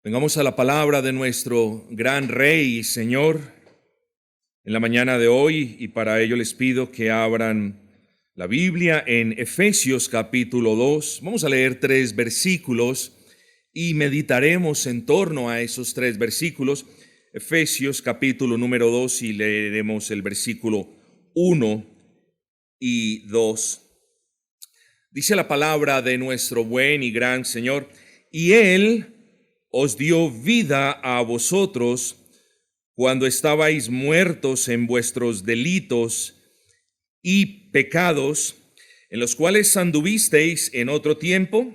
Vengamos a la palabra de nuestro gran Rey y Señor en la mañana de hoy, y para ello les pido que abran la Biblia en Efesios capítulo 2. Vamos a leer 3 versículos y meditaremos en torno a esos 3 versículos. Efesios capítulo número 2, y leeremos el versículo 1 y 2. Dice la palabra de nuestro buen y gran Señor: y Él os dio vida a vosotros cuando estabais muertos en vuestros delitos y pecados, en los cuales anduvisteis en otro tiempo,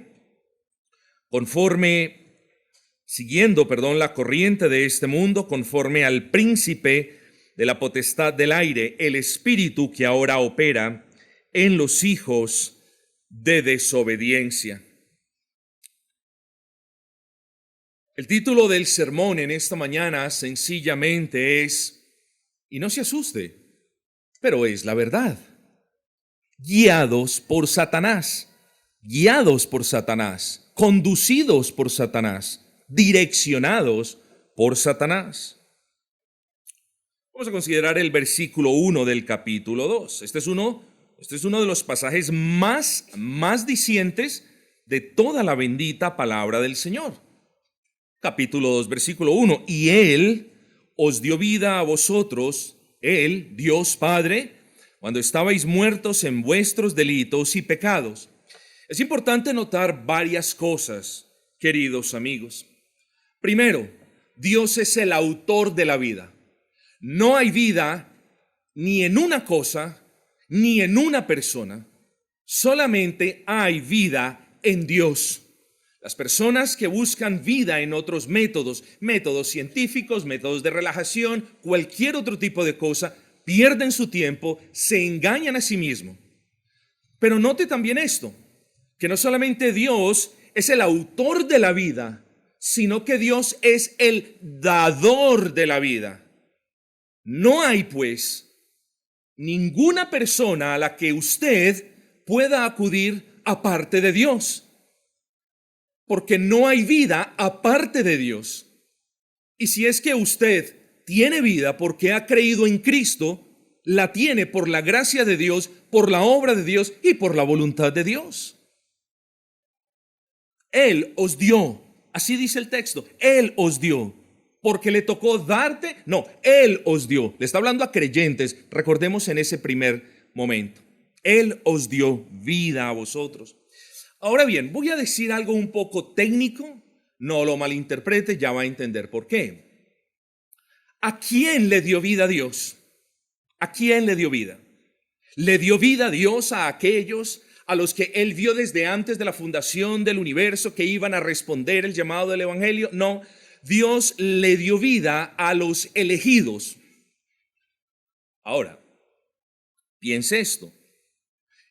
siguiendo la corriente de este mundo, conforme al príncipe de la potestad del aire, el espíritu que ahora opera en los hijos de desobediencia. El título del sermón en esta mañana sencillamente es, y no se asuste, pero es la verdad: guiados por Satanás, conducidos por Satanás, direccionados por Satanás. Vamos a considerar el versículo 1 del capítulo 2. Este es uno de los pasajes más dicientes de toda la bendita palabra del Señor. Capítulo 2, versículo 1. Y Él os dio vida a vosotros, Él, Dios Padre, cuando estabais muertos en vuestros delitos y pecados. Es importante notar varias cosas, queridos amigos. Primero, Dios es el autor de la vida. No hay vida ni en una cosa, ni en una persona. Solamente hay vida en Dios. Las personas que buscan vida en otros métodos científicos, métodos de relajación, cualquier otro tipo de cosa, pierden su tiempo, se engañan a sí mismos. Pero note también esto, que no solamente Dios es el autor de la vida, sino que Dios es el dador de la vida. No hay, pues, ninguna persona a la que usted pueda acudir aparte de Dios. Porque no hay vida aparte de Dios. Y si es que usted tiene vida porque ha creído en Cristo, la tiene por la gracia de Dios, por la obra de Dios y por la voluntad de Dios. Él os dio, así dice el texto, Él os dio, porque le tocó darte. No, Él os dio. Le está hablando a creyentes, recordemos en ese primer momento. Él os dio vida a vosotros. Ahora bien, voy a decir algo un poco técnico, no lo malinterprete, ya va a entender por qué. ¿A quién le dio vida Dios? ¿A quién le dio vida? ¿Le dio vida Dios a aquellos a los que Él vio desde antes de la fundación del universo que iban a responder el llamado del Evangelio? No, Dios le dio vida a los elegidos. Ahora, piense esto.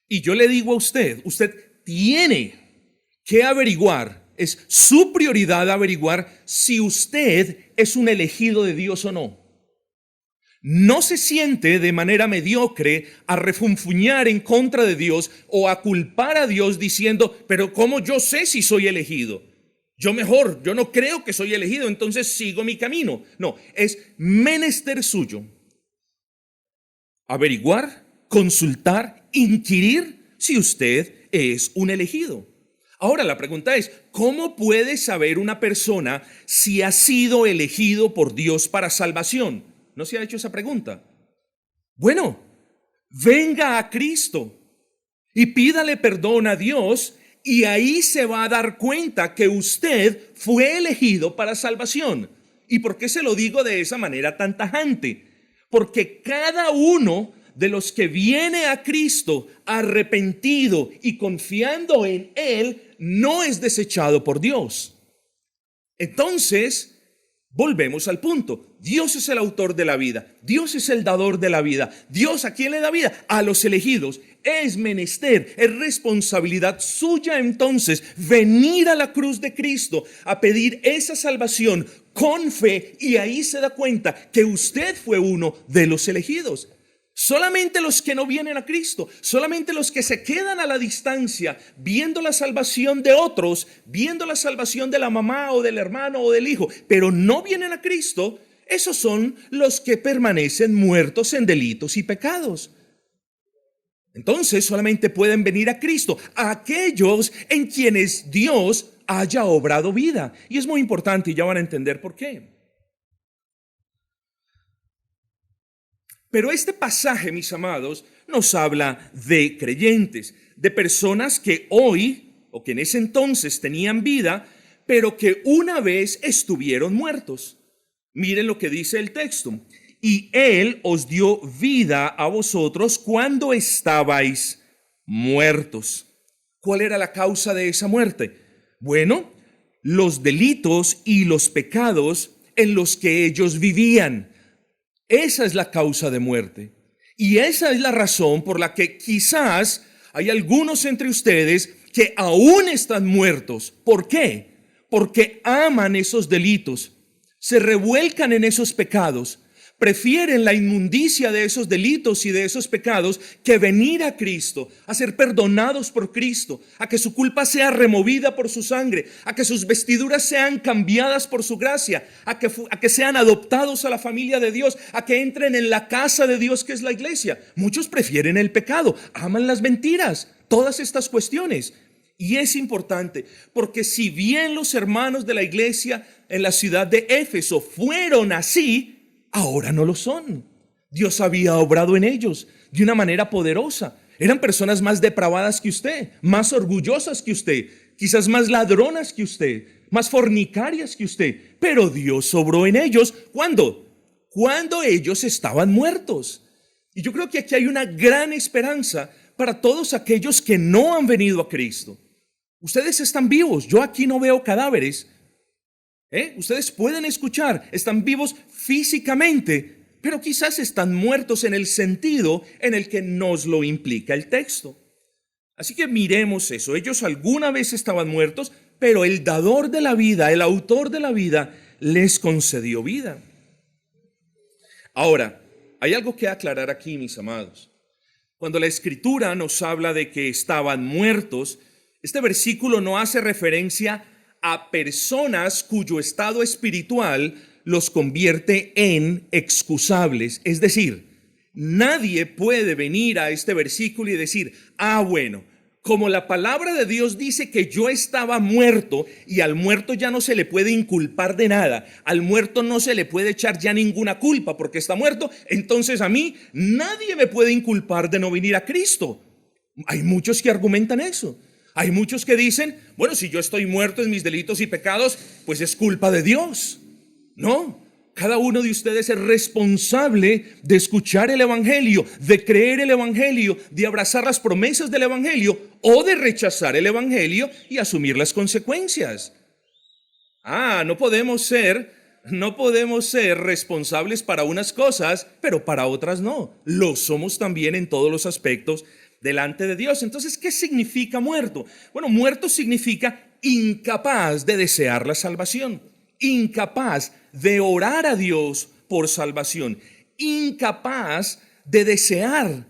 Y yo le digo a usted tiene que averiguar, es su prioridad averiguar si usted es un elegido de Dios o no. No se siente de manera mediocre a refunfuñar en contra de Dios o a culpar a Dios diciendo, pero ¿cómo yo sé si soy elegido? Yo no creo que soy elegido, entonces sigo mi camino. No, es menester suyo averiguar, consultar, inquirir si usted es un elegido. Ahora la pregunta es, ¿cómo puede saber una persona si ha sido elegido por Dios para salvación? ¿No se ha hecho esa pregunta? Bueno, venga a Cristo y pídale perdón a Dios, y ahí se va a dar cuenta que usted fue elegido para salvación. ¿Y por qué se lo digo de esa manera tan tajante? Porque cada uno de los que viene a Cristo arrepentido y confiando en Él no es desechado por Dios. Entonces, volvemos al punto. Dios es el autor de la vida. Dios es el dador de la vida. ¿Dios a quién le da vida? A los elegidos. Es menester, es responsabilidad suya entonces venir a la cruz de Cristo a pedir esa salvación con fe, y ahí se da cuenta que usted fue uno de los elegidos. Solamente los que no vienen a Cristo, solamente los que se quedan a la distancia, viendo la salvación de otros, viendo la salvación de la mamá o del hermano o del hijo, pero no vienen a Cristo, esos son los que permanecen muertos en delitos y pecados. Entonces solamente pueden venir a Cristo aquellos en quienes Dios haya obrado vida. Y es muy importante, y ya van a entender por qué. Pero este pasaje, mis amados, nos habla de creyentes, de personas que hoy o que en ese entonces tenían vida, pero que una vez estuvieron muertos. Miren lo que dice el texto. Y Él os dio vida a vosotros cuando estabais muertos. ¿Cuál era la causa de esa muerte? Bueno, los delitos y los pecados en los que ellos vivían. Esa es la causa de muerte. Y esa es la razón por la que quizás hay algunos entre ustedes que aún están muertos. ¿Por qué? Porque aman esos delitos, se revuelcan en esos pecados, prefieren la inmundicia de esos delitos y de esos pecados que venir a Cristo, a ser perdonados por Cristo, a que su culpa sea removida por su sangre, a que sus vestiduras sean cambiadas por su gracia, a que sean adoptados a la familia de Dios, a que entren en la casa de Dios que es la iglesia. Muchos prefieren el pecado, aman las mentiras, todas estas cuestiones. Y es importante porque si bien los hermanos de la iglesia en la ciudad de Éfeso fueron así, ahora no lo son. Dios había obrado en ellos de una manera poderosa. Eran personas más depravadas que usted, más orgullosas que usted, quizás más ladronas que usted, más fornicarias que usted. Pero Dios obró en ellos. ¿Cuándo? Cuando ellos estaban muertos. Y yo creo que aquí hay una gran esperanza para todos aquellos que no han venido a Cristo. Ustedes están vivos. Yo aquí no veo cadáveres. Ustedes pueden escuchar, están vivos físicamente, pero quizás están muertos en el sentido en el que nos lo implica el texto. Así que miremos eso. Ellos alguna vez estaban muertos, pero el dador de la vida, el autor de la vida, les concedió vida. Ahora, hay algo que aclarar aquí, mis amados. Cuando la Escritura nos habla de que estaban muertos, este versículo no hace referencia a personas cuyo estado espiritual los convierte en excusables. Es decir, nadie puede venir a este versículo y decir, bueno, como la palabra de Dios dice que yo estaba muerto y al muerto ya no se le puede inculpar de nada, al muerto no se le puede echar ya ninguna culpa porque está muerto, entonces a mí nadie me puede inculpar de no venir a Cristo. Hay muchos que argumentan eso. Hay muchos que dicen, bueno, si yo estoy muerto en mis delitos y pecados, pues es culpa de Dios. No, cada uno de ustedes es responsable de escuchar el Evangelio, de creer el Evangelio, de abrazar las promesas del Evangelio o de rechazar el Evangelio y asumir las consecuencias. No podemos ser responsables para unas cosas, pero para otras no. Lo somos también en todos los aspectos delante de Dios. Entonces, ¿qué significa muerto? Bueno, muerto significa incapaz de desear la salvación, incapaz de orar a Dios por salvación, incapaz de desear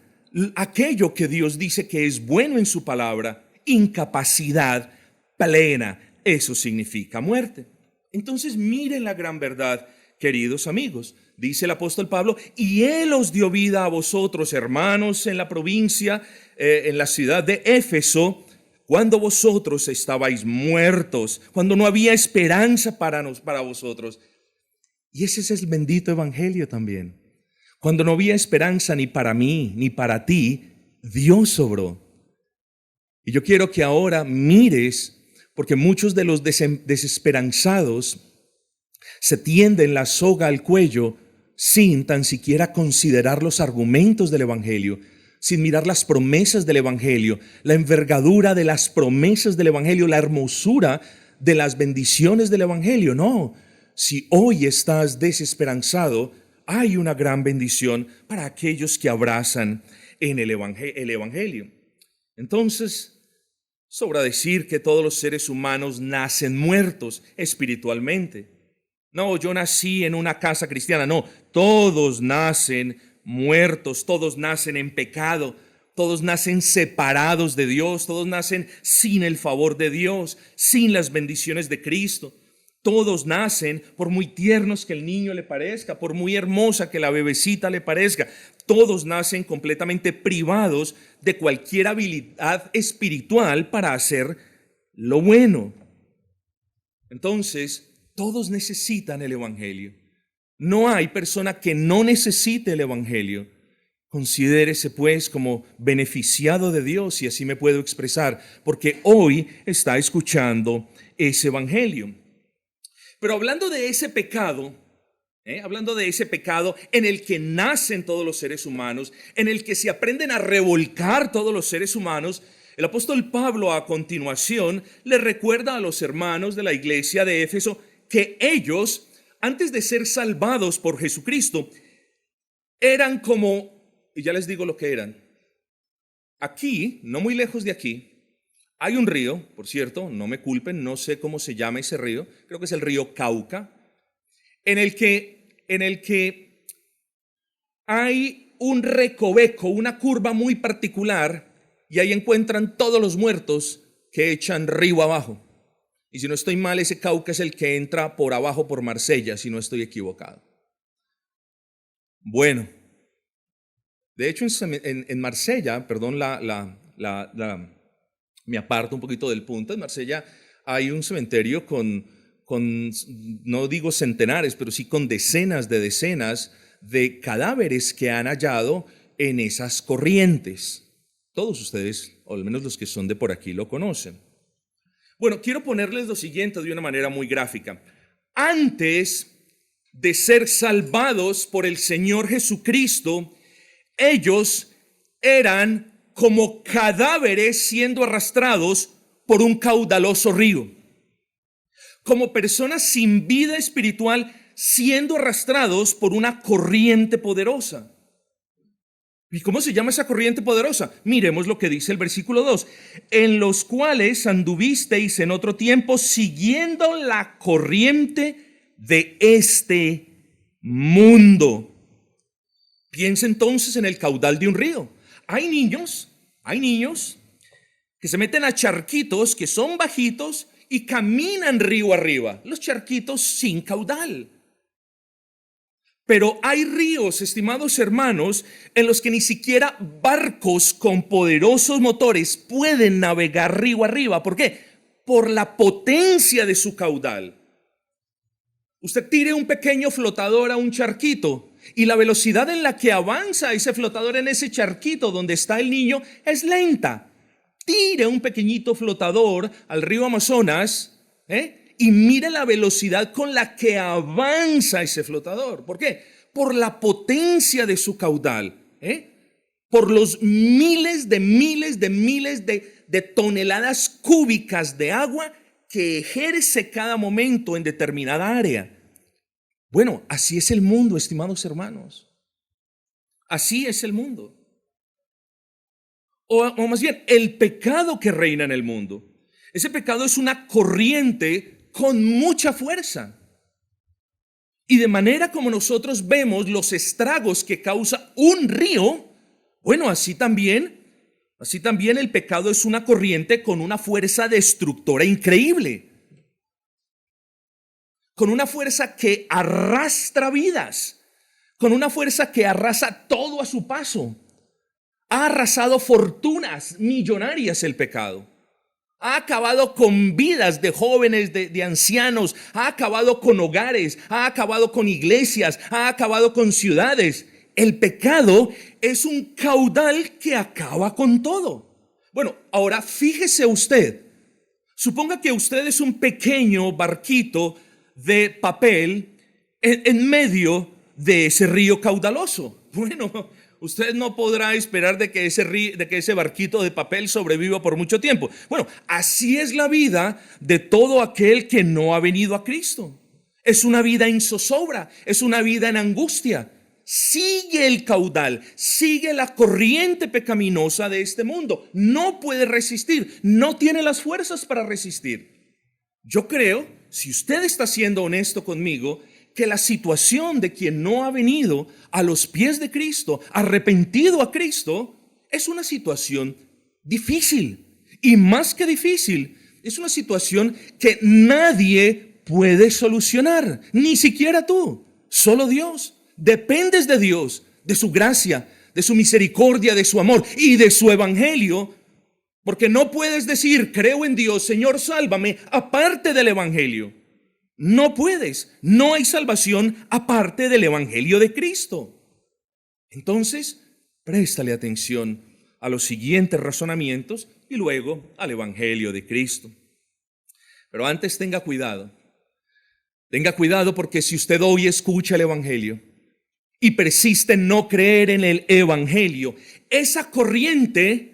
aquello que Dios dice que es bueno en su palabra, incapacidad plena. Eso significa muerte. Entonces, miren la gran verdad, queridos amigos. Dice el apóstol Pablo, y Él os dio vida a vosotros, hermanos, en la provincia, en la ciudad de Éfeso, cuando vosotros estabais muertos, cuando no había esperanza para vosotros. Y ese es el bendito evangelio también. Cuando no había esperanza ni para mí, ni para ti, Dios obró. Y yo quiero que ahora mires, porque muchos de los desesperanzados se tienden la soga al cuello sin tan siquiera considerar los argumentos del evangelio, sin mirar las promesas del evangelio, la envergadura de las promesas del evangelio, la hermosura de las bendiciones del evangelio. No, si hoy estás desesperanzado, hay una gran bendición para aquellos que abrazan en el evangelio. Entonces, sobra decir que todos los seres humanos nacen muertos espiritualmente. No, yo nací en una casa cristiana. No, todos nacen muertos, todos nacen en pecado, todos nacen separados de Dios, todos nacen sin el favor de Dios, sin las bendiciones de Cristo. Todos nacen, por muy tiernos que el niño le parezca, por muy hermosa que la bebecita le parezca, todos nacen completamente privados de cualquier habilidad espiritual para hacer lo bueno. Entonces, todos necesitan el Evangelio. No hay persona que no necesite el Evangelio. Considérese pues como beneficiado de Dios, si así me puedo expresar, porque hoy está escuchando ese Evangelio. Pero hablando de ese pecado, en el que nacen todos los seres humanos, en el que se aprenden a revolcar todos los seres humanos, el apóstol Pablo a continuación le recuerda a los hermanos de la iglesia de Éfeso que ellos, antes de ser salvados por Jesucristo, eran como, y ya les digo lo que eran. Aquí, no muy lejos de aquí, hay un río, por cierto, no me culpen, no sé cómo se llama ese río, creo que es el río Cauca, en el que hay un recoveco, una curva muy particular, y ahí encuentran todos los muertos que echan río abajo. Y si no estoy mal, ese Cauca es el que entra por abajo por Marsella, si no estoy equivocado. Bueno, de hecho en Marsella, perdón, me aparto un poquito del punto. En Marsella hay un cementerio con, no digo centenares, pero sí con decenas de cadáveres que han hallado en esas corrientes. Todos ustedes, o al menos los que son de por aquí, lo conocen. Bueno, quiero ponerles lo siguiente de una manera muy gráfica. Antes de ser salvados por el Señor Jesucristo, ellos eran como cadáveres siendo arrastrados por un caudaloso río. Como personas sin vida espiritual siendo arrastrados por una corriente poderosa. ¿Y cómo se llama esa corriente poderosa? Miremos lo que dice el versículo 2. En los cuales anduvisteis en otro tiempo siguiendo la corriente de este mundo. Piensa entonces en el caudal de un río. Hay niños que se meten a charquitos que son bajitos y caminan río arriba. Los charquitos sin caudal. Pero hay ríos, estimados hermanos, en los que ni siquiera barcos con poderosos motores pueden navegar río arriba. ¿Por qué? Por la potencia de su caudal. Usted tire un pequeño flotador a un charquito y la velocidad en la que avanza ese flotador en ese charquito donde está el niño es lenta. Tire un pequeñito flotador al río Amazonas, y mire la velocidad con la que avanza ese flotador. ¿Por qué? Por la potencia de su caudal, por los miles de toneladas cúbicas de agua que ejerce cada momento en determinada área. Bueno, así es el mundo, estimados hermanos. Así es el mundo. O más bien, el pecado que reina en el mundo. Ese pecado es una corriente con mucha fuerza. Y de manera como nosotros vemos los estragos que causa un río, bueno, así también el pecado es una corriente con una fuerza destructora increíble. Con una fuerza que arrastra vidas, con una fuerza que arrasa todo a su paso. Ha arrasado fortunas millonarias el pecado. Ha acabado con vidas de jóvenes, de ancianos, ha acabado con hogares, ha acabado con iglesias, ha acabado con ciudades. El pecado es un caudal que acaba con todo. Bueno, ahora fíjese usted, suponga que usted es un pequeño barquito de papel en medio de ese río caudaloso. Bueno, usted no podrá esperar de que ese barquito de papel sobreviva por mucho tiempo. Bueno, así es la vida de todo aquel que no ha venido a Cristo. Es una vida en zozobra, es una vida en angustia. Sigue el caudal, sigue la corriente pecaminosa de este mundo. No puede resistir, no tiene las fuerzas para resistir. Yo creo, si usted está siendo honesto conmigo, que la situación de quien no ha venido a los pies de Cristo, arrepentido a Cristo, es una situación difícil. Y más que difícil, es una situación que nadie puede solucionar, ni siquiera tú, solo Dios. Dependes de Dios, de su gracia, de su misericordia, de su amor y de su evangelio, porque no puedes decir, creo en Dios, Señor, sálvame, aparte del evangelio. No puedes, no hay salvación aparte del evangelio de Cristo. Entonces, préstale atención a los siguientes razonamientos y luego al evangelio de Cristo. Pero antes tenga cuidado porque si usted hoy escucha el evangelio y persiste en no creer en el evangelio, esa corriente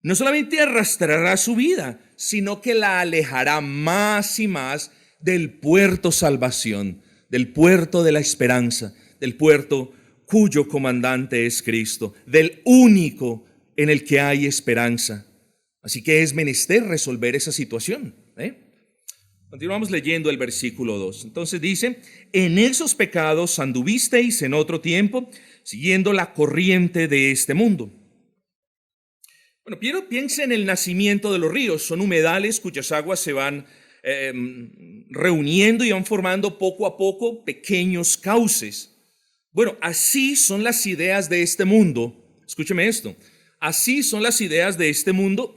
no solamente arrastrará su vida, sino que la alejará más y más del puerto salvación, del puerto de la esperanza, del puerto cuyo comandante es Cristo, del único en el que hay esperanza. Así que es menester resolver esa situación. Continuamos leyendo el versículo 2. Entonces dice, en esos pecados anduvisteis en otro tiempo, siguiendo la corriente de este mundo. Bueno, piensa en el nacimiento de los ríos. Son humedales cuyas aguas se van reuniendo y van formando poco a poco pequeños cauces. Bueno, así son las ideas de este mundo. Escúcheme esto. Así son las ideas de este mundo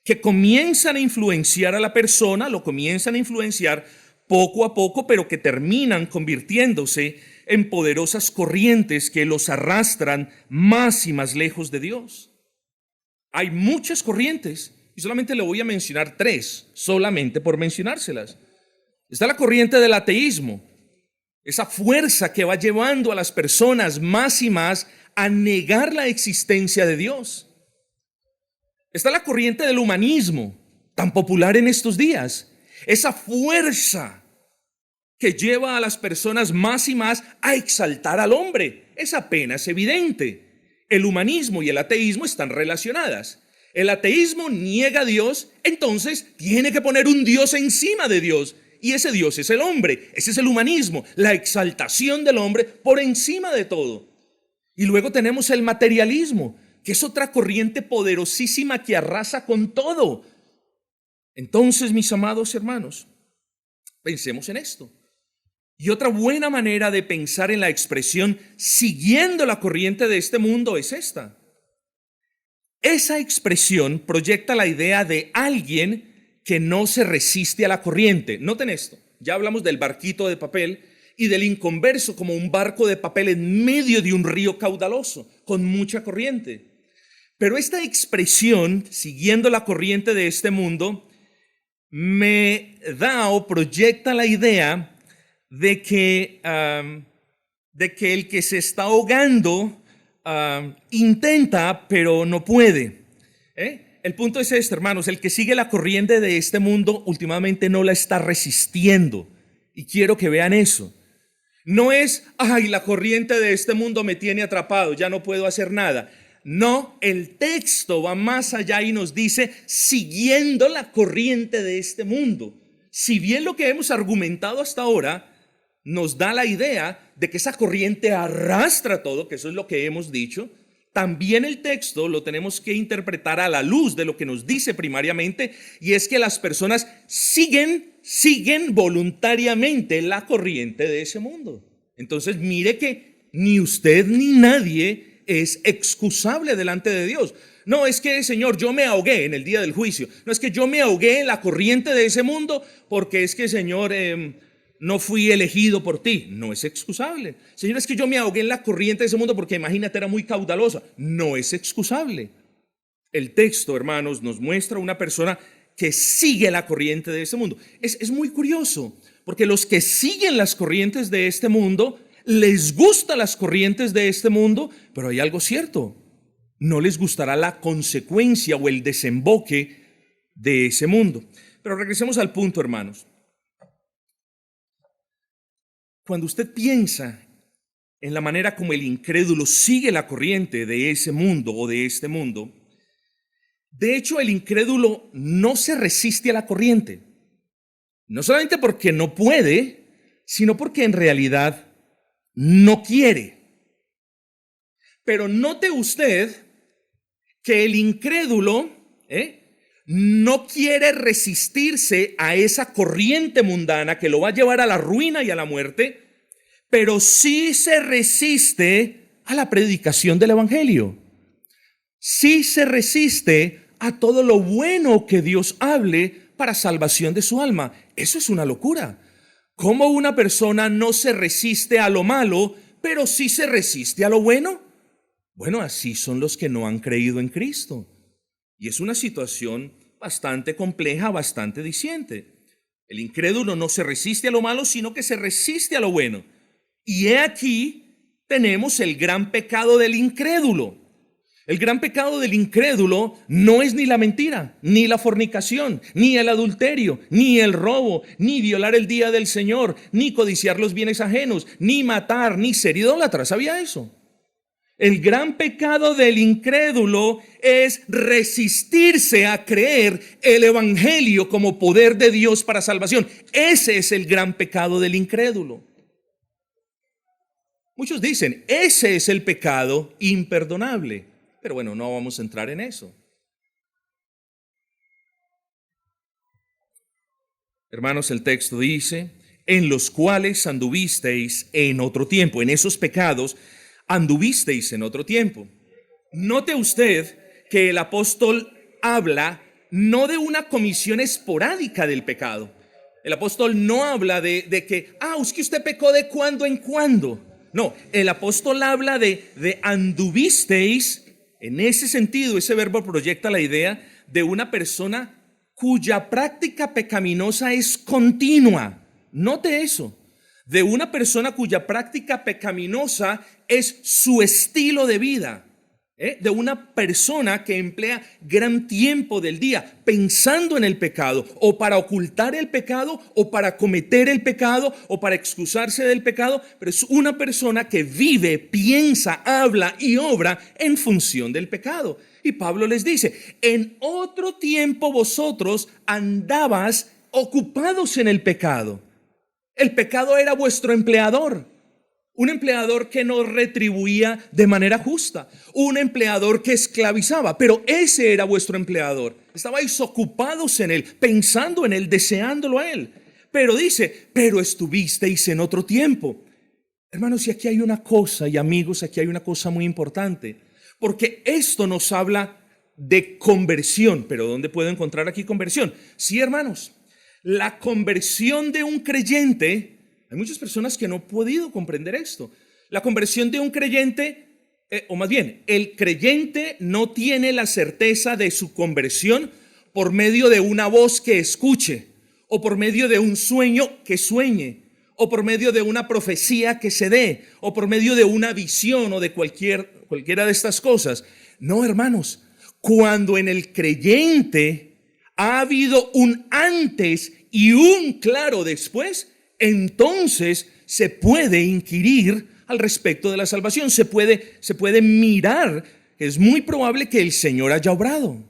que comienzan a influenciar a la persona, lo comienzan a influenciar poco a poco, pero que terminan convirtiéndose en poderosas corrientes que los arrastran más y más lejos de Dios. Hay muchas corrientes y solamente le voy a mencionar tres, solamente por mencionárselas. Está la corriente del ateísmo, esa fuerza que va llevando a las personas más y más a negar la existencia de Dios. Está la corriente del humanismo, tan popular en estos días, esa fuerza que lleva a las personas más y más a exaltar al hombre. Es apenas evidente. El humanismo y el ateísmo están relacionadas. El ateísmo niega a Dios, entonces tiene que poner un Dios encima de Dios. Y ese Dios es el hombre. Ese es el humanismo, la exaltación del hombre por encima de todo. Y luego tenemos el materialismo, que es otra corriente poderosísima que arrasa con todo. Entonces, mis amados hermanos, pensemos en esto. Y otra buena manera de pensar en la expresión siguiendo la corriente de este mundo es esta. Esa expresión proyecta la idea de alguien que no se resiste a la corriente. Noten esto, ya hablamos del barquito de papel y del inconverso como un barco de papel en medio de un río caudaloso, con mucha corriente. Pero esta expresión, siguiendo la corriente de este mundo, me da o proyecta la idea de que el que se está ahogando intenta, pero no puede. El punto es este, hermanos, el que sigue la corriente de este mundo últimamente no la está resistiendo. Y quiero que vean eso. No es, la corriente de este mundo me tiene atrapado, ya no puedo hacer nada. No, el texto va más allá y nos dice, siguiendo la corriente de este mundo. Si bien lo que hemos argumentado hasta ahora nos da la idea de que esa corriente arrastra todo, que eso es lo que hemos dicho, también el texto lo tenemos que interpretar a la luz de lo que nos dice primariamente, y es que las personas siguen voluntariamente la corriente de ese mundo. Entonces mire que ni usted ni nadie es excusable delante de Dios. No, es que, Señor, yo me ahogué en el día del juicio. No, es que yo me ahogué en la corriente de ese mundo porque es que, Señor, no fui elegido por ti. No es excusable. Señor, es que yo me ahogué en la corriente de ese mundo porque imagínate, era muy caudalosa. No es excusable. El texto, hermanos, nos muestra una persona que sigue la corriente de ese mundo. Es muy curioso, porque los que siguen las corrientes de este mundo, les gustan las corrientes de este mundo, pero hay algo cierto. No les gustará la consecuencia o el desemboque de ese mundo. Pero regresemos al punto, hermanos. Cuando usted piensa en la manera como el incrédulo sigue la corriente de ese mundo o de este mundo, de hecho el incrédulo no se resiste a la corriente. No solamente porque no puede, sino porque en realidad no quiere. Pero note usted que el incrédulo no quiere resistirse a esa corriente mundana que lo va a llevar a la ruina y a la muerte, pero sí se resiste a la predicación del evangelio. Sí se resiste a todo lo bueno que Dios hable para salvación de su alma. Eso es una locura. ¿Cómo una persona no se resiste a lo malo, pero sí se resiste a lo bueno? Bueno, así son los que no han creído en Cristo. Y es una situación bastante compleja, bastante diciente. El incrédulo no se resiste a lo malo, sino que se resiste a lo bueno. Y he aquí tenemos el gran pecado del incrédulo. El gran pecado del incrédulo no es ni la mentira, ni la fornicación, ni el adulterio, ni el robo, ni violar el día del Señor, ni codiciar los bienes ajenos, ni matar, ni ser idólatra. ¿Sabía eso? El gran pecado del incrédulo es resistirse a creer el evangelio como poder de Dios para salvación. Ese es el gran pecado del incrédulo. Muchos dicen, ese es el pecado imperdonable. Pero bueno, no vamos a entrar en eso. Hermanos, el texto dice, en los cuales anduvisteis en otro tiempo. En esos pecados anduvisteis en otro tiempo. Note usted que el apóstol habla no de una comisión esporádica del pecado. El apóstol no habla de que, es que usted pecó de cuando en cuando. No, el apóstol habla de anduvisteis. En ese sentido, ese verbo proyecta la idea de una persona cuya práctica pecaminosa es continua. Note eso. De una persona cuya práctica pecaminosa es su estilo de vida. De una persona que emplea gran tiempo del día pensando en el pecado, o para ocultar el pecado, o para cometer el pecado, o para excusarse del pecado, pero es una persona que vive, piensa, habla y obra en función del pecado. Y Pablo les dice, en otro tiempo vosotros andabas ocupados en el pecado. El pecado era vuestro empleador. Un empleador que no retribuía de manera justa, un empleador que esclavizaba, pero ese era vuestro empleador. Estabais ocupados en él, pensando en él, deseándolo a él. Pero dice, pero estuvisteis en otro tiempo. Hermanos, y aquí hay una cosa, y amigos, aquí hay una cosa muy importante, porque esto nos habla de conversión. Pero ¿dónde puedo encontrar aquí conversión? Sí, hermanos, la conversión de un creyente. Hay muchas personas que no han podido comprender esto. La conversión de un creyente, o más bien, el creyente no tiene la certeza de su conversión por medio de una voz que escuche, o por medio de un sueño que sueñe, o por medio de una profecía que se dé, o por medio de una visión o de cualquiera de estas cosas. No, hermanos, cuando en el creyente ha habido un antes y un claro después, entonces se puede inquirir al respecto de la salvación, se puede mirar. Es muy probable que el Señor haya obrado.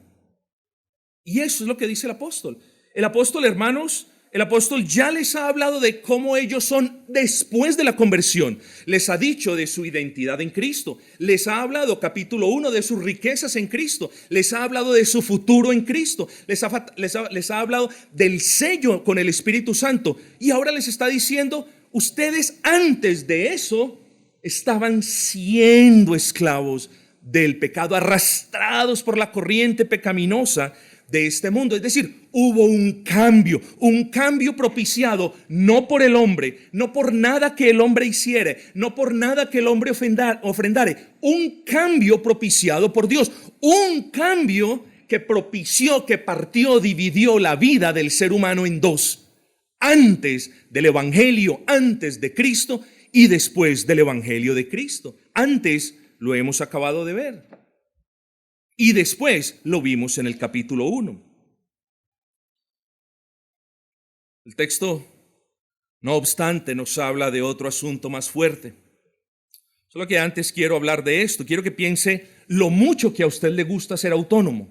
Y eso es lo que dice el apóstol. El apóstol, hermanos, el apóstol ya les ha hablado de cómo ellos son después de la conversión. Les ha dicho de su identidad en Cristo. Les ha hablado, capítulo 1, de sus riquezas en Cristo. Les ha hablado de su futuro en Cristo. Les ha hablado del sello con el Espíritu Santo. Y ahora les está diciendo, ustedes antes de eso estaban siendo esclavos del pecado, arrastrados por la corriente pecaminosa de este mundo. Es decir, hubo un cambio propiciado no por el hombre, no por nada que el hombre hiciere, no por nada que el hombre ofrendare, un cambio propiciado por Dios, un cambio que propició, que partió, dividió la vida del ser humano en dos: antes del evangelio, antes de Cristo, y después del evangelio de Cristo. Antes lo hemos acabado de ver. Y después lo vimos en el capítulo 1. El texto, no obstante, nos habla de otro asunto más fuerte. Solo que antes quiero hablar de esto. Quiero que piense lo mucho que a usted le gusta ser autónomo.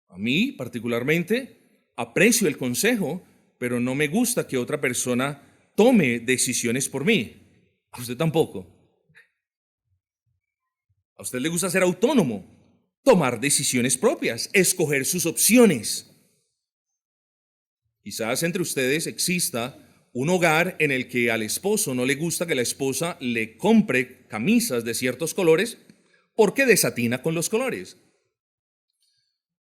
A mí, particularmente, aprecio el consejo, pero no me gusta que otra persona tome decisiones por mí. A usted tampoco. A usted le gusta ser autónomo, tomar decisiones propias, escoger sus opciones. Quizás entre ustedes exista un hogar en el que al esposo no le gusta que la esposa le compre camisas de ciertos colores porque desatina con los colores.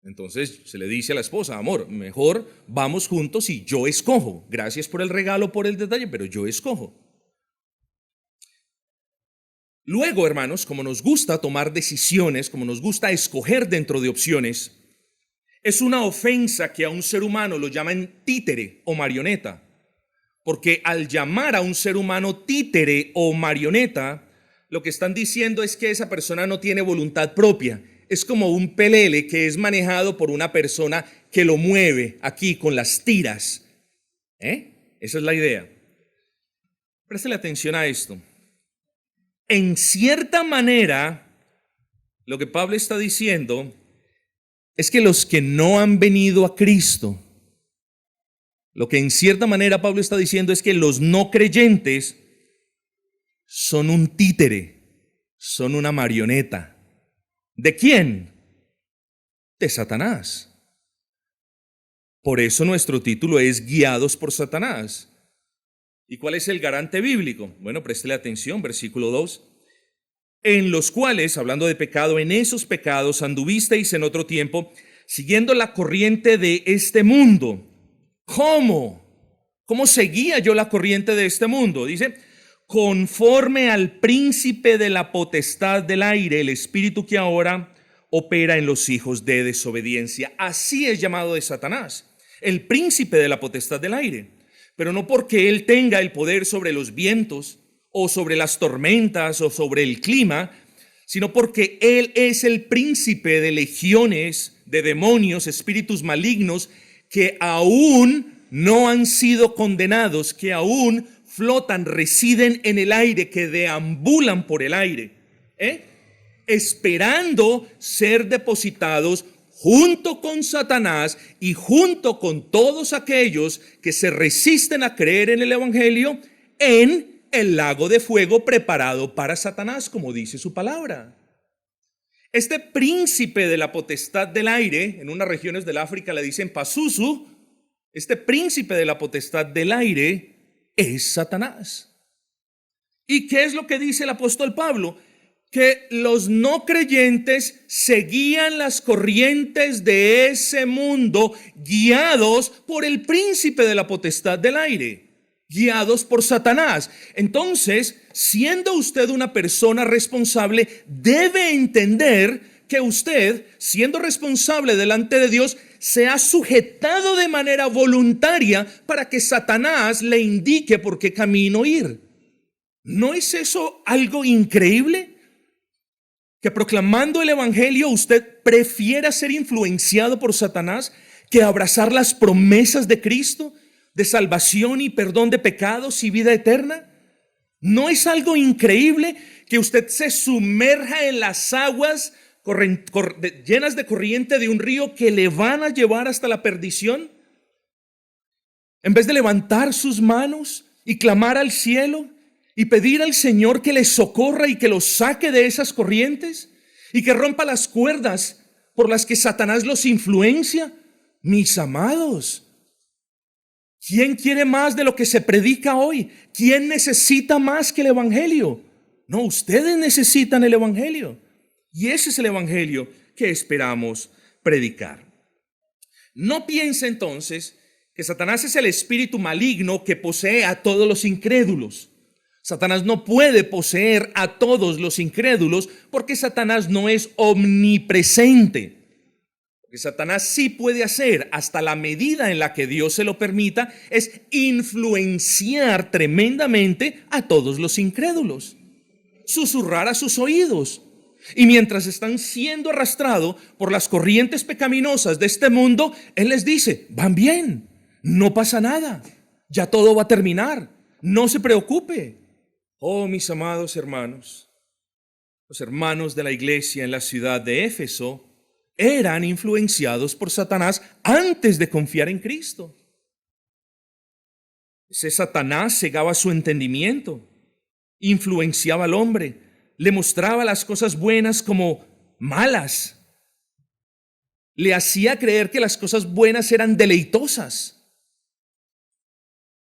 Entonces se le dice a la esposa: amor, mejor vamos juntos y yo escojo. Gracias por el regalo, por el detalle, pero yo escojo. Luego, hermanos, como nos gusta tomar decisiones, como nos gusta escoger dentro de opciones, es una ofensa que a un ser humano lo llaman títere o marioneta. Porque al llamar a un ser humano títere o marioneta, lo que están diciendo es que esa persona no tiene voluntad propia. Es como un pelele que es manejado por una persona que lo mueve aquí con las tiras. Esa es la idea. Préstele atención a esto. En cierta manera, lo que Pablo está diciendo es que los que no han venido a Cristo, lo que en cierta manera Pablo está diciendo es que los no creyentes son un títere, son una marioneta. ¿De quién? De Satanás. Por eso nuestro título es Guiados por Satanás. ¿Y cuál es el garante bíblico? Bueno, préstele atención, versículo 2. En los cuales, hablando de pecado, en esos pecados anduvisteis en otro tiempo, siguiendo la corriente de este mundo. ¿Cómo? ¿Cómo seguía yo la corriente de este mundo? Dice, conforme al príncipe de la potestad del aire, el espíritu que ahora opera en los hijos de desobediencia. Así es llamado de Satanás, el príncipe de la potestad del aire. Pero no porque él tenga el poder sobre los vientos, o sobre las tormentas, o sobre el clima, sino porque él es el príncipe de legiones, de demonios, espíritus malignos, que aún no han sido condenados, que aún flotan, residen en el aire, que deambulan por el aire, esperando ser depositados junto con Satanás y junto con todos aquellos que se resisten a creer en el Evangelio, en el lago de fuego preparado para Satanás, como dice su palabra. Este príncipe de la potestad del aire, en unas regiones del África le dicen Pazuzu, este príncipe de la potestad del aire es Satanás. ¿Y qué es lo que dice el apóstol Pablo? Que los no creyentes seguían las corrientes de ese mundo, guiados por el príncipe de la potestad del aire, guiados por Satanás. Entonces, siendo usted una persona responsable, debe entender que usted, siendo responsable delante de Dios, se ha sujetado de manera voluntaria para que Satanás le indique por qué camino ir. ¿No es eso algo increíble? Que proclamando el Evangelio usted prefiera ser influenciado por Satanás que abrazar las promesas de Cristo, de salvación y perdón de pecados y vida eterna. ¿No es algo increíble que usted se sumerja en las aguas llenas de corriente de un río que le van a llevar hasta la perdición? En vez de levantar sus manos y clamar al cielo y pedir al Señor que le socorra y que lo saque de esas corrientes y que rompa las cuerdas por las que Satanás los influencia. Mis amados, ¿quién quiere más de lo que se predica hoy? ¿Quién necesita más que el Evangelio? No, ustedes necesitan el Evangelio. Y ese es el Evangelio que esperamos predicar. No piense entonces que Satanás es el espíritu maligno que posee a todos los incrédulos. Satanás no puede poseer a todos los incrédulos porque Satanás no es omnipresente. Lo que Satanás sí puede hacer, hasta la medida en la que Dios se lo permita, es influenciar tremendamente a todos los incrédulos, susurrar a sus oídos. Y mientras están siendo arrastrados por las corrientes pecaminosas de este mundo, Él les dice, van bien, no pasa nada, ya todo va a terminar, no se preocupe. Oh, mis amados hermanos, los hermanos de la iglesia en la ciudad de Éfeso eran influenciados por Satanás antes de confiar en Cristo. Ese Satanás cegaba su entendimiento, influenciaba al hombre, le mostraba las cosas buenas como malas, le hacía creer que las cosas buenas eran deleitosas.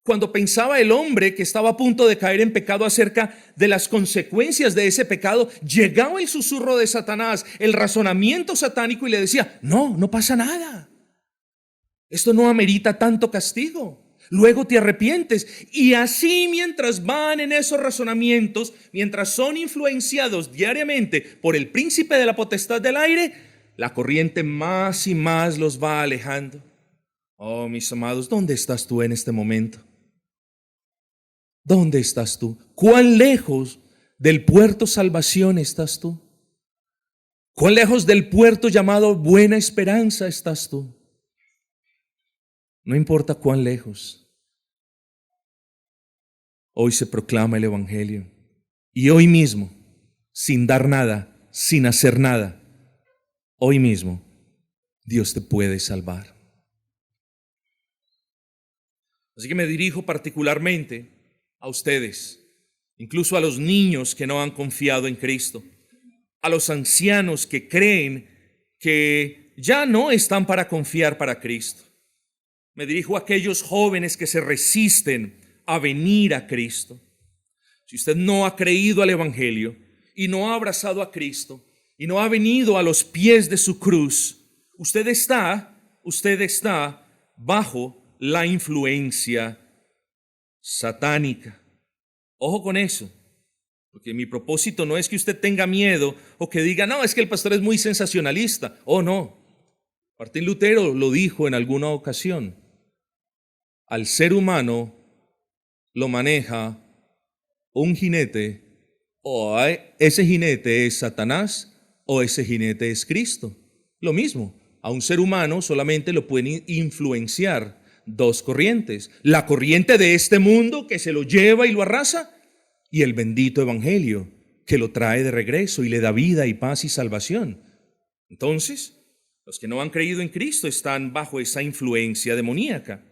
Cuando pensaba el hombre que estaba a punto de caer en pecado acerca de las consecuencias de ese pecado, llegaba el susurro de Satanás, el razonamiento satánico, y le decía: no pasa nada. Esto no amerita tanto castigo. Luego te arrepientes. Y así, mientras van en esos razonamientos, mientras son influenciados diariamente por el príncipe de la potestad del aire, la corriente más y más los va alejando. Oh, mis amados, ¿dónde estás tú en este momento? ¿Dónde estás tú? ¿Cuán lejos del puerto salvación estás tú? ¿Cuán lejos del puerto llamado Buena Esperanza estás tú? No importa cuán lejos. Hoy se proclama el Evangelio. Y hoy mismo, sin dar nada, sin hacer nada, hoy mismo, Dios te puede salvar. Así que me dirijo particularmente a ustedes, incluso a los niños que no han confiado en Cristo, a los ancianos que creen que ya no están para confiar para Cristo. Me dirijo a aquellos jóvenes que se resisten a venir a Cristo. Si usted no ha creído al Evangelio y no ha abrazado a Cristo y no ha venido a los pies de su cruz, usted está bajo la influencia satánica. Ojo con eso, porque mi propósito no es que usted tenga miedo o que diga: no, es que el pastor es muy sensacionalista. Oh, no. Martín Lutero lo dijo en alguna ocasión: al ser humano lo maneja un jinete, o ese jinete es Satanás o ese jinete es Cristo. Lo mismo, a un ser humano solamente lo pueden influenciar dos corrientes: la corriente de este mundo que se lo lleva y lo arrasa, y el bendito evangelio que lo trae de regreso y le da vida y paz y salvación. Entonces, los que no han creído en Cristo están bajo esa influencia demoníaca.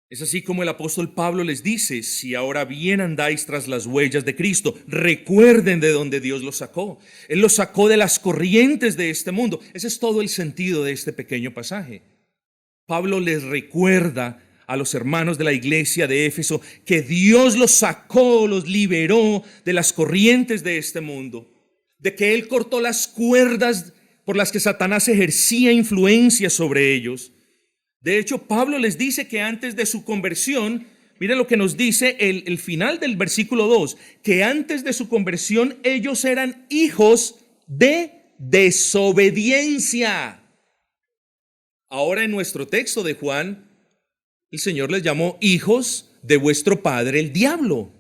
Es así como el apóstol Pablo les dice: si ahora bien andáis tras las huellas de Cristo, recuerden de dónde Dios los sacó. Él los sacó de las corrientes de este mundo. Ese es todo el sentido de este pequeño pasaje. Pablo les recuerda a los hermanos de la iglesia de Éfeso que Dios los sacó, los liberó de las corrientes de este mundo, de que Él cortó las cuerdas por las que Satanás ejercía influencia sobre ellos. De hecho, Pablo les dice que antes de su conversión, miren lo que nos dice el final del versículo 2, que antes de su conversión ellos eran hijos de desobediencia. Ahora en nuestro texto de Juan, el Señor les llamó hijos de vuestro padre el diablo.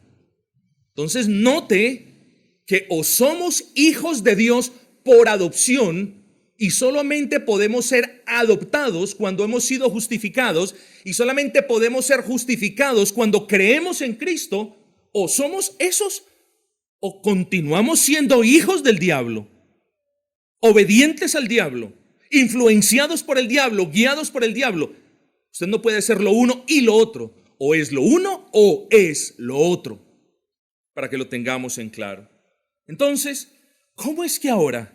Entonces note que o somos hijos de Dios por adopción, y solamente podemos ser adoptados cuando hemos sido justificados, y solamente podemos ser justificados cuando creemos en Cristo. O somos esos, o continuamos siendo hijos del diablo, obedientes al diablo, influenciados por el diablo, guiados por el diablo. Usted no puede ser lo uno y lo otro. O es lo uno o es lo otro, para que lo tengamos en claro. Entonces, ¿cómo es que ahora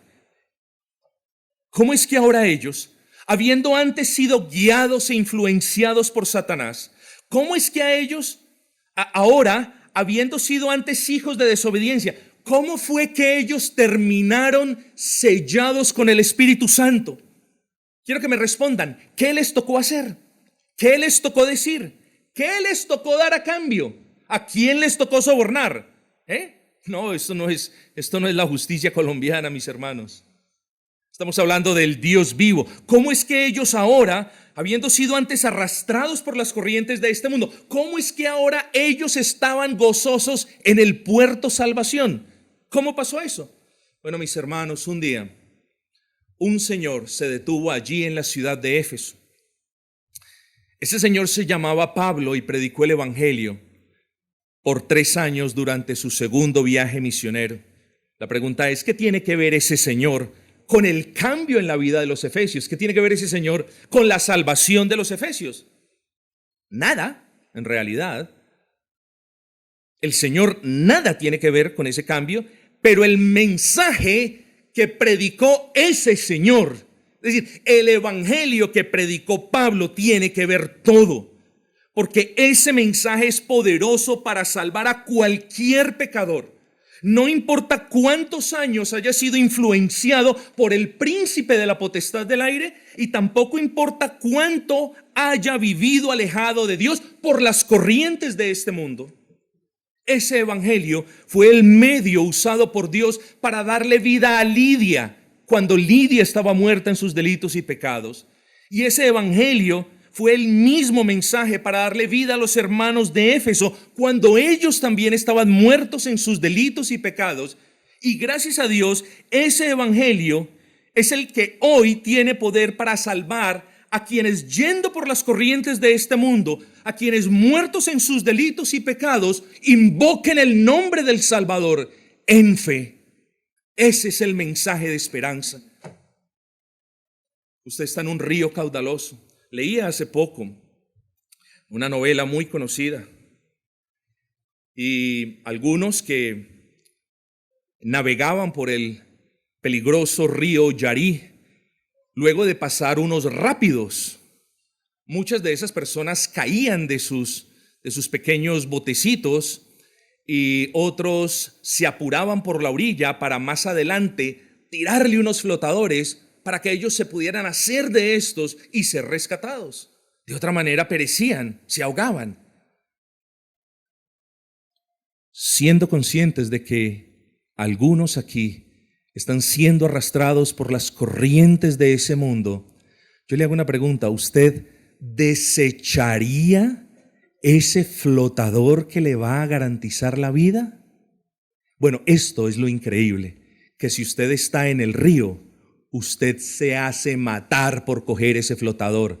ellos, habiendo antes sido guiados e influenciados por Satanás, cómo es que a ellos, ahora, habiendo sido antes hijos de desobediencia, cómo fue que ellos terminaron sellados con el Espíritu Santo? Quiero que me respondan, ¿qué les tocó hacer? ¿Qué les tocó decir? ¿Qué les tocó dar a cambio? ¿A quién les tocó sobornar? No, esto no es la justicia colombiana, mis hermanos. Estamos hablando del Dios vivo. ¿Cómo es que ellos ahora, habiendo sido antes arrastrados por las corrientes de este mundo, cómo es que ahora ellos estaban gozosos en el puerto salvación? ¿Cómo pasó eso? Bueno, mis hermanos, un día, un señor se detuvo allí en la ciudad de Éfeso. Ese señor se llamaba Pablo y predicó el evangelio por 3 años durante su segundo viaje misionero. La pregunta es, ¿qué tiene que ver ese señor con el cambio en la vida de los efesios. ¿Qué tiene que ver ese Señor con la salvación de los efesios? Nada, en realidad. El Señor nada tiene que ver con ese cambio, pero el mensaje que predicó ese Señor, es decir, el evangelio que predicó Pablo, tiene que ver todo, porque ese mensaje es poderoso para salvar a cualquier pecador. No importa cuántos años haya sido influenciado por el príncipe de la potestad del aire, y tampoco importa cuánto haya vivido alejado de Dios por las corrientes de este mundo. Ese evangelio fue el medio usado por Dios para darle vida a Lidia cuando Lidia estaba muerta en sus delitos y pecados. Y ese evangelio fue el mismo mensaje para darle vida a los hermanos de Éfeso cuando ellos también estaban muertos en sus delitos y pecados. Y gracias a Dios, ese evangelio es el que hoy tiene poder para salvar a quienes, yendo por las corrientes de este mundo, a quienes muertos en sus delitos y pecados, invoquen el nombre del Salvador en fe. Ese es el mensaje de esperanza. Usted está en un río caudaloso. Leía hace poco una novela muy conocida, y algunos que navegaban por el peligroso río Yarí, luego de pasar unos rápidos, muchas de esas personas caían de sus pequeños botecitos, y otros se apuraban por la orilla para más adelante tirarle unos flotadores para que ellos se pudieran hacer de estos y ser rescatados. De otra manera perecían, se ahogaban. Siendo conscientes de que algunos aquí están siendo arrastrados por las corrientes de ese mundo, yo le hago una pregunta: ¿usted desecharía ese flotador que le va a garantizar la vida? Bueno, esto es lo increíble, que si usted está en el río, usted se hace matar por coger ese flotador.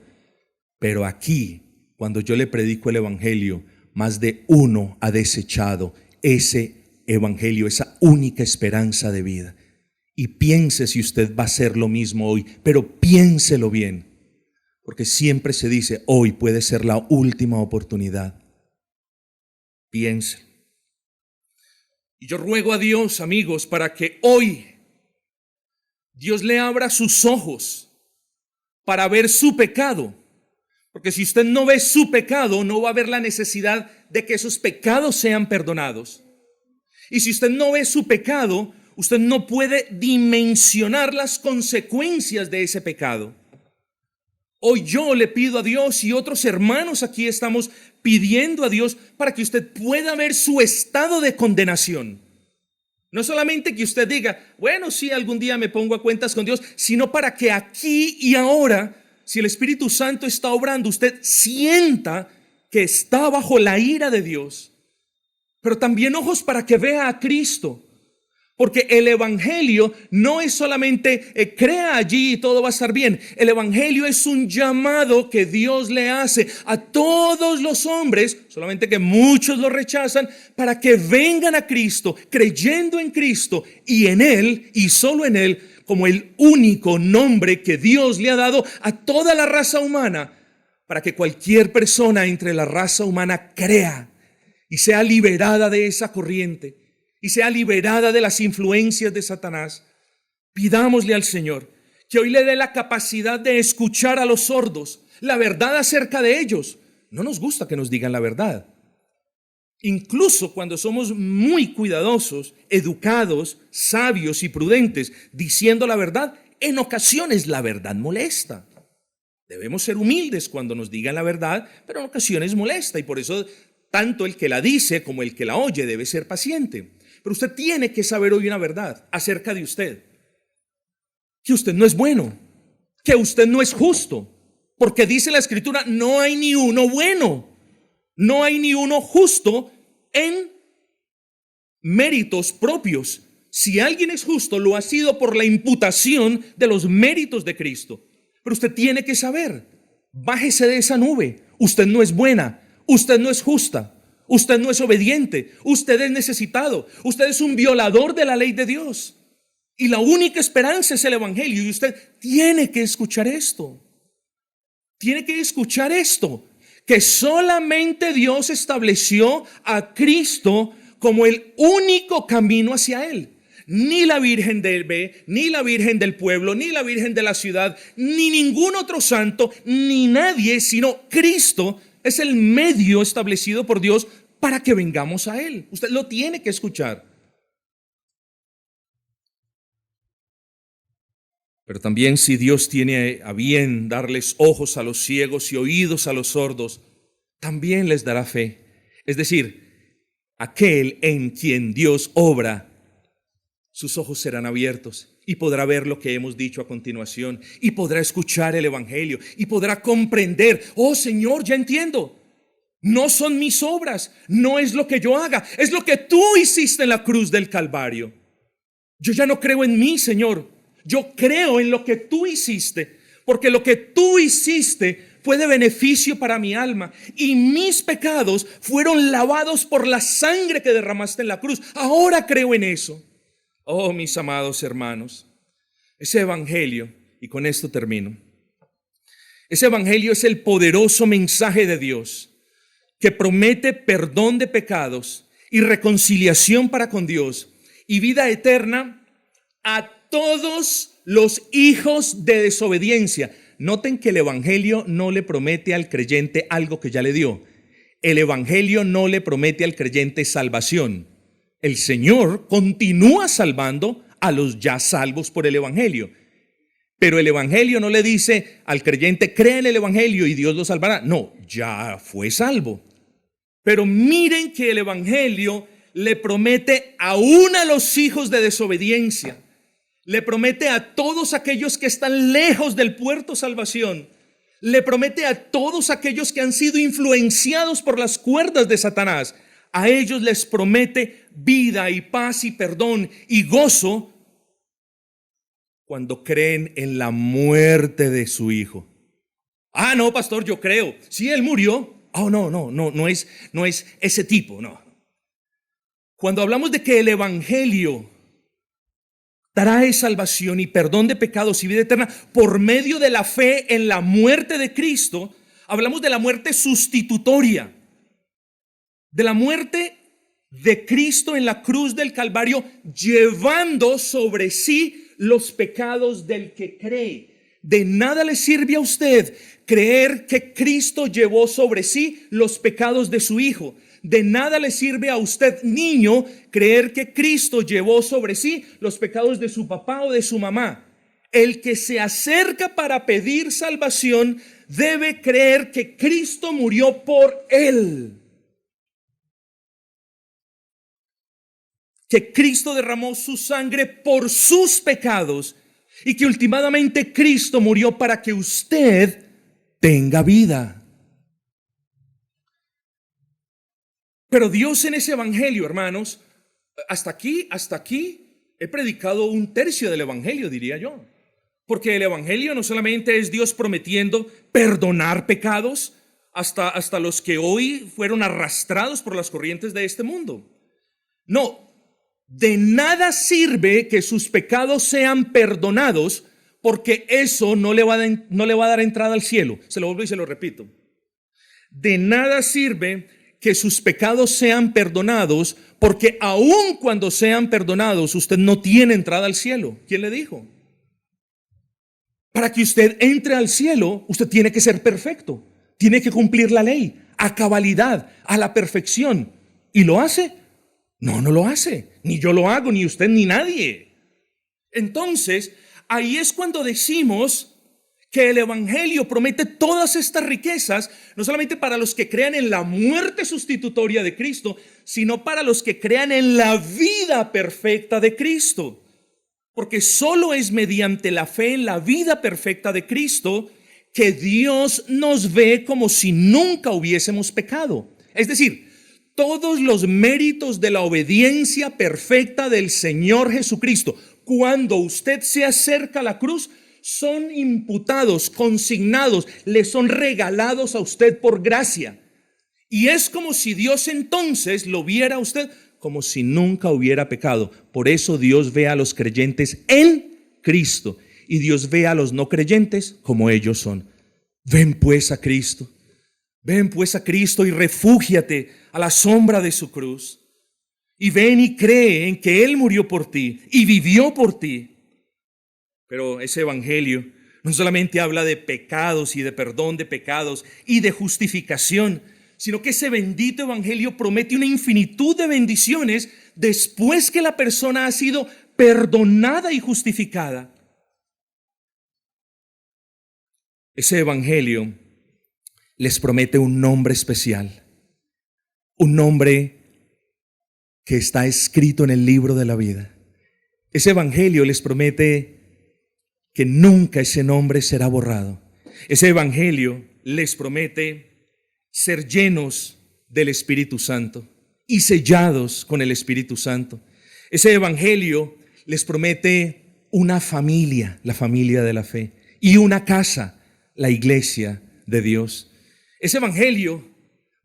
Pero aquí, cuando yo le predico el evangelio, más de uno ha desechado ese evangelio, esa única esperanza de vida. Y piense si usted va a hacer lo mismo hoy, pero piénselo bien, porque siempre se dice, hoy puede ser la última oportunidad. Piense. Y yo ruego a Dios, amigos, para que hoy Dios le abra sus ojos para ver su pecado. Porque si usted no ve su pecado, no va a haber la necesidad de que esos pecados sean perdonados. Y si usted no ve su pecado, usted no puede dimensionar las consecuencias de ese pecado. Hoy yo le pido a Dios, y otros hermanos aquí estamos pidiendo a Dios, para que usted pueda ver su estado de condenación. No solamente que usted diga, bueno, sí, algún día me pongo a cuentas con Dios, sino para que aquí y ahora, si el Espíritu Santo está obrando, usted sienta que está bajo la ira de Dios. Pero también ojos para que vea a Cristo. Porque el evangelio no es solamente crea allí y todo va a estar bien. El evangelio es un llamado que Dios le hace a todos los hombres, solamente que muchos lo rechazan, para que vengan a Cristo, creyendo en Cristo y en Él y solo en Él, como el único nombre que Dios le ha dado a toda la raza humana, para que cualquier persona entre la raza humana crea y sea liberada de esa corriente y sea liberada de las influencias de Satanás. Pidámosle al Señor que hoy le dé la capacidad de escuchar a los sordos la verdad acerca de ellos. No nos gusta que nos digan la verdad. Incluso cuando somos muy cuidadosos, educados, sabios y prudentes diciendo la verdad, en ocasiones la verdad molesta. Debemos ser humildes cuando nos digan la verdad, pero en ocasiones molesta, y por eso tanto el que la dice como el que la oye debe ser paciente. Pero usted tiene que saber hoy una verdad acerca de usted: que usted no es bueno, que usted no es justo, porque dice la Escritura, no hay ni uno bueno, no hay ni uno justo en méritos propios. Si alguien es justo, lo ha sido por la imputación de los méritos de Cristo. Pero usted tiene que saber, bájese de esa nube. Usted no es buena, usted no es justa, usted no es obediente, usted es necesitado, usted es un violador de la ley de Dios. Y la única esperanza es el Evangelio. Y usted tiene que escuchar esto. Tiene que escuchar esto. Que solamente Dios estableció a Cristo como el único camino hacia Él. Ni la Virgen del B, ni la Virgen del pueblo, ni la Virgen de la ciudad, ni ningún otro santo, ni nadie, sino Cristo es el medio establecido por Dios para que vengamos a Él. Usted lo tiene que escuchar. Pero también si Dios tiene a bien darles ojos a los ciegos y oídos a los sordos, también les dará fe. Es decir, aquel en quien Dios obra, sus ojos serán abiertos y podrá ver lo que hemos dicho a continuación y podrá escuchar el Evangelio y podrá comprender, oh Señor, ya entiendo. No son mis obras, no es lo que yo haga, es lo que tú hiciste en la cruz del Calvario. Yo ya no creo en mí, Señor. Yo creo en lo que tú hiciste, porque lo que tú hiciste fue de beneficio para mi alma y mis pecados fueron lavados por la sangre que derramaste en la cruz. Ahora creo en eso. Oh, mis amados hermanos, ese evangelio, y con esto termino, ese evangelio es el poderoso mensaje de Dios que promete perdón de pecados y reconciliación para con Dios y vida eterna a todos los hijos de desobediencia. Noten que el evangelio no le promete al creyente algo que ya le dio. El evangelio no le promete al creyente salvación. El Señor continúa salvando a los ya salvos por el evangelio. Pero el evangelio no le dice al creyente, cree en el evangelio y Dios lo salvará. No, ya fue salvo. Pero miren que el evangelio le promete aún a los hijos de desobediencia. Le promete a todos aquellos que están lejos del puerto salvación. Le promete a todos aquellos que han sido influenciados por las cuerdas de Satanás. A ellos les promete vida y paz y perdón y gozo cuando creen en la muerte de su Hijo. Ah, no, pastor, yo creo. Si Él murió. Oh, no es ese tipo, no. Cuando hablamos de que el evangelio trae salvación y perdón de pecados y vida eterna por medio de la fe en la muerte de Cristo, hablamos de la muerte sustitutoria, de la muerte de Cristo en la cruz del Calvario, llevando sobre sí los pecados del que cree. De nada le sirve a usted creer que Cristo llevó sobre sí los pecados de su Hijo. De nada le sirve a usted, niño, creer que Cristo llevó sobre sí los pecados de su papá o de su mamá. El que se acerca para pedir salvación debe creer que Cristo murió por él. Que Cristo derramó su sangre por sus pecados y que últimamente Cristo murió para que usted tenga vida. Pero Dios en ese evangelio, hermanos, hasta aquí he predicado un tercio del evangelio, diría yo. Porque el evangelio no solamente es Dios prometiendo perdonar pecados hasta los que hoy fueron arrastrados por las corrientes de este mundo. No, de nada sirve que sus pecados sean perdonados, porque eso no le va a dar entrada al cielo. Se lo vuelvo y se lo repito. De nada sirve que sus pecados sean perdonados, porque aun cuando sean perdonados, usted no tiene entrada al cielo. ¿Quién le dijo? Para que usted entre al cielo, usted tiene que ser perfecto. Tiene que cumplir la ley a cabalidad, a la perfección. ¿Y lo hace? No lo hace. Ni yo lo hago, ni usted, ni nadie. Entonces, ahí es cuando decimos que el evangelio promete todas estas riquezas, no solamente para los que crean en la muerte sustitutoria de Cristo, sino para los que crean en la vida perfecta de Cristo. Porque solo es mediante la fe en la vida perfecta de Cristo que Dios nos ve como si nunca hubiésemos pecado. Es decir, todos los méritos de la obediencia perfecta del Señor Jesucristo, cuando usted se acerca a la cruz, son imputados, consignados, le son regalados a usted por gracia. Y es como si Dios entonces lo viera a usted como si nunca hubiera pecado. Por eso Dios ve a los creyentes en Cristo y Dios ve a los no creyentes como ellos son. Ven pues a Cristo. Ven pues a Cristo y refúgiate a la sombra de su cruz. Y ven y cree en que Él murió por ti y vivió por ti. Pero ese evangelio no solamente habla de pecados y de perdón de pecados y de justificación, sino que ese bendito evangelio promete una infinitud de bendiciones después que la persona ha sido perdonada y justificada. Ese evangelio les promete un nombre especial, un nombre que está escrito en el libro de la vida. Ese evangelio les promete que nunca ese nombre será borrado. Ese evangelio les promete ser llenos del Espíritu Santo y sellados con el Espíritu Santo. Ese evangelio les promete una familia, la familia de la fe, y una casa, la iglesia de Dios. Ese evangelio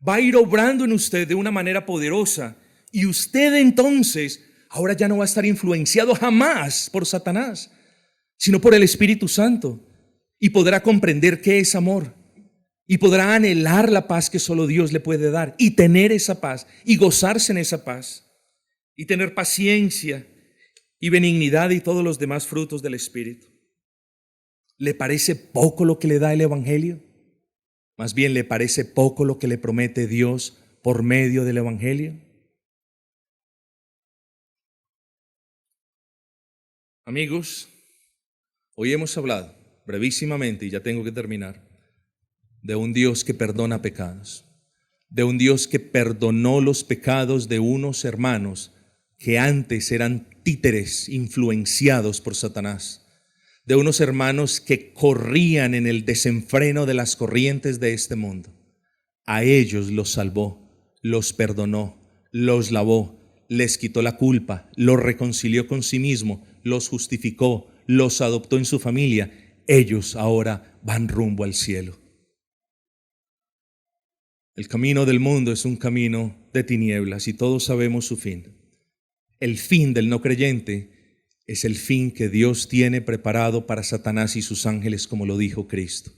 va a ir obrando en usted de una manera poderosa y usted entonces ahora ya no va a estar influenciado jamás por Satanás, sino por el Espíritu Santo, y podrá comprender qué es amor, y podrá anhelar la paz que solo Dios le puede dar, y tener esa paz, y gozarse en esa paz, y tener paciencia, y benignidad, y todos los demás frutos del Espíritu. ¿Le parece poco lo que le da el evangelio? Más bien, ¿le parece poco lo que le promete Dios por medio del evangelio? Amigos, hoy hemos hablado brevísimamente, y ya tengo que terminar, de un Dios que perdona pecados, de un Dios que perdonó los pecados de unos hermanos que antes eran títeres influenciados por Satanás, de unos hermanos que corrían en el desenfreno de las corrientes de este mundo. A ellos los salvó, los perdonó, los lavó, les quitó la culpa, los reconcilió con sí mismo, los justificó, los adoptó en su familia. Ellos ahora van rumbo al cielo. El camino del mundo es un camino de tinieblas y todos sabemos su fin. El fin del no creyente es el fin que Dios tiene preparado para Satanás y sus ángeles, como lo dijo Cristo.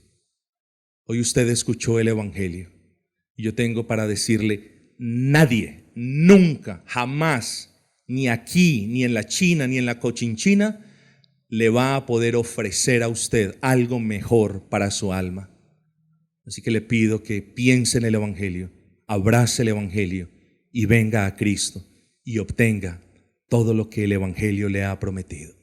Hoy usted escuchó el evangelio y yo tengo para decirle: nadie, nunca, jamás, ni aquí, ni en la China, ni en la Cochinchina, le va a poder ofrecer a usted algo mejor para su alma. Así que le pido que piense en el evangelio, abrace el evangelio y venga a Cristo y obtenga todo lo que el evangelio le ha prometido.